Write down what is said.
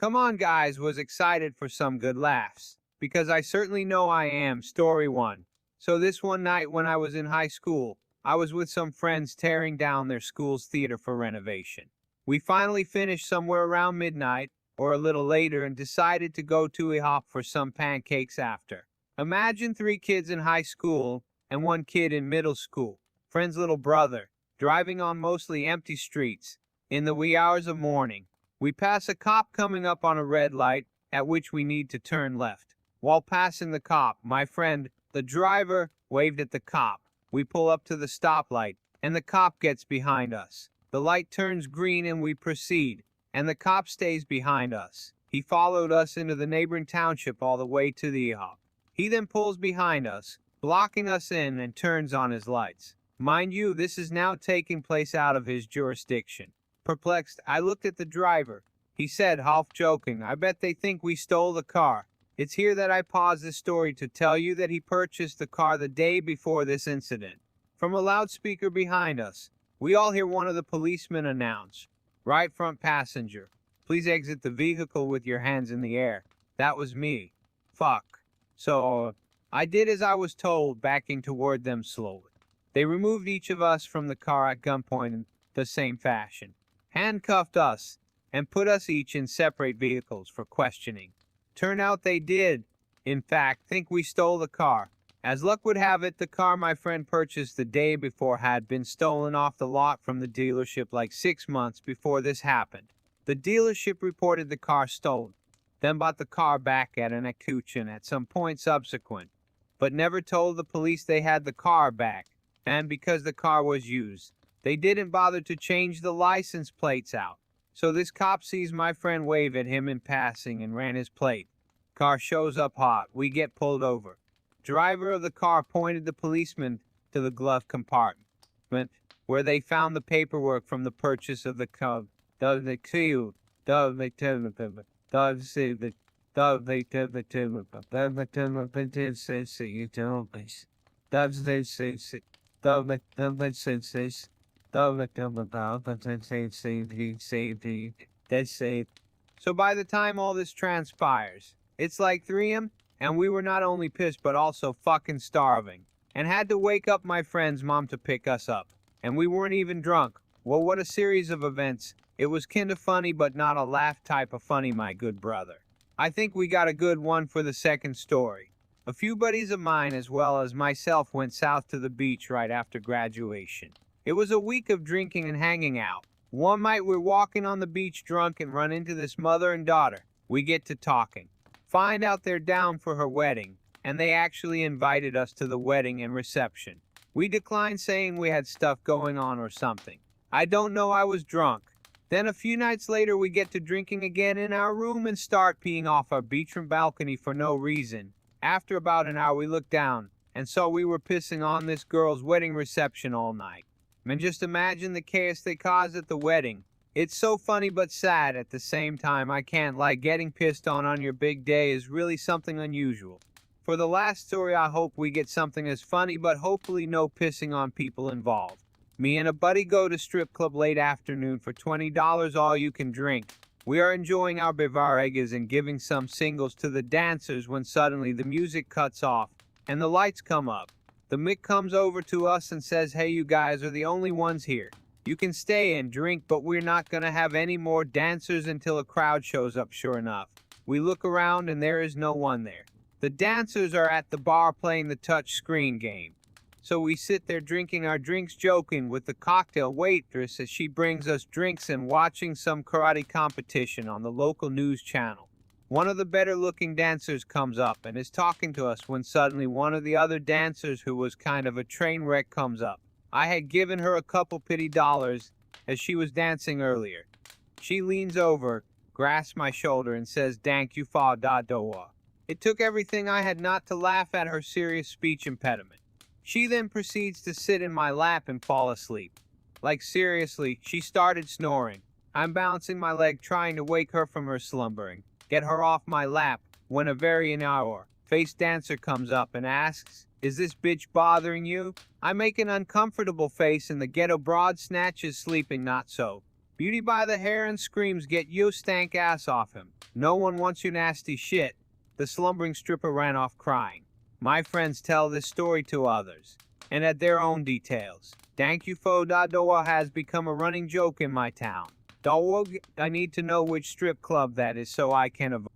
Come on, guys, was excited for some good laughs. Because I certainly know I am. Story 1. So this one night when I was in high school, I was with some friends tearing down their school's theater for renovation. We finally finished somewhere around midnight, or a little later, and decided to go to a hop for some pancakes after. Imagine 3 kids in high school and 1 kid in middle school, friend's little brother, driving on mostly empty streets, in the wee hours of morning. We pass a cop coming up on a red light, at which we need to turn left. While passing the cop, my friend, the driver, waved at the cop. We pull up to the stoplight, and the cop gets behind us. The light turns green and we proceed, and the cop stays behind us. He followed us into the neighboring township all the way to the hop. He then pulls behind us, blocking us in, and turns on his lights. Mind you, this is now taking place out of his jurisdiction. Perplexed, I looked at the driver. He said, half joking, "I bet they think we stole the car." It's here that I pause this story to tell you that he purchased the car the day before this incident. From a loudspeaker behind us, we all hear one of the policemen announce, "Right front passenger, please exit the vehicle with your hands in the air." That was me. Fuck. So, I did as I was told, backing toward them slowly. They removed each of us from the car at gunpoint in the same fashion, handcuffed us, and put us each in separate vehicles for questioning. Turned out they did, in fact, think we stole the car. As luck would have it, the car my friend purchased the day before had been stolen off the lot from the dealership like 6 months before this happened. The dealership reported the car stolen, then bought the car back at an auction at some point subsequent, but never told the police they had the car back, and because the car was used, they didn't bother to change the license plates out. So this cop sees my friend wave at him in passing and ran his plate. Car shows up hot. We get pulled over. Driver of the car pointed the policeman to the glove compartment, where they found the paperwork from the purchase of the car. So by the time all this transpires, it's like 3 a.m., and we were not only pissed but also fucking starving, and had to wake up my friend's mom to pick us up. And we weren't even drunk. Well, what a series of events. It was kinda funny, but not a laugh type of funny, my good brother. I think we got a good one for the second story. A few buddies of mine as well as myself went south to the beach right after graduation. It was a week of drinking and hanging out. One night we're walking on the beach drunk and run into this mother and daughter. We get to talking. Find out they're down for her wedding, and they actually invited us to the wedding and reception. We declined, saying we had stuff going on or something. I don't know, I was drunk. Then a few nights later we get to drinking again in our room and start peeing off our beachroom balcony for no reason. After about an hour we looked down and saw we were pissing on this girl's wedding reception all night. And just imagine the chaos they caused at the wedding. It's so funny but sad at the same time. I can't lie, getting pissed on your big day is really something unusual. For the last story, I hope we get something as funny but hopefully no pissing on people involved. Me and a buddy go to strip club late afternoon for $20 all you can drink. We are enjoying our beverages and giving some singles to the dancers when suddenly the music cuts off and the lights come up. The Mick comes over to us and says, "Hey, you guys are the only ones here. You can stay and drink, but we're not gonna have any more dancers until a crowd shows up." Sure enough, we look around and there is no one there. The dancers are at the bar playing the touch screen game. So we sit there drinking our drinks, joking with the cocktail waitress as she brings us drinks and watching some karate competition on the local news channel. One of the better looking dancers comes up and is talking to us when suddenly one of the other dancers, who was kind of a train wreck, comes up. I had given her a couple pity dollars as she was dancing earlier. She leans over, grasps my shoulder and says, "Dank you fa da doa." It took everything I had not to laugh at her serious speech impediment. She then proceeds to sit in my lap and fall asleep. Like seriously, she started snoring. I'm bouncing my leg trying to wake her from her slumbering, get her off my lap, when a very in-our-face dancer comes up and asks, "Is this bitch bothering you?" I make an uncomfortable face and the ghetto broad snatches sleeping not so. Beauty by the hair and screams, "Get yo stank ass off him. No one wants your nasty shit." The slumbering stripper ran off crying. My friends tell this story to others, and add their own details. Thank you for Doa has become a running joke in my town. Dog, I need to know which strip club that is so I can avoid.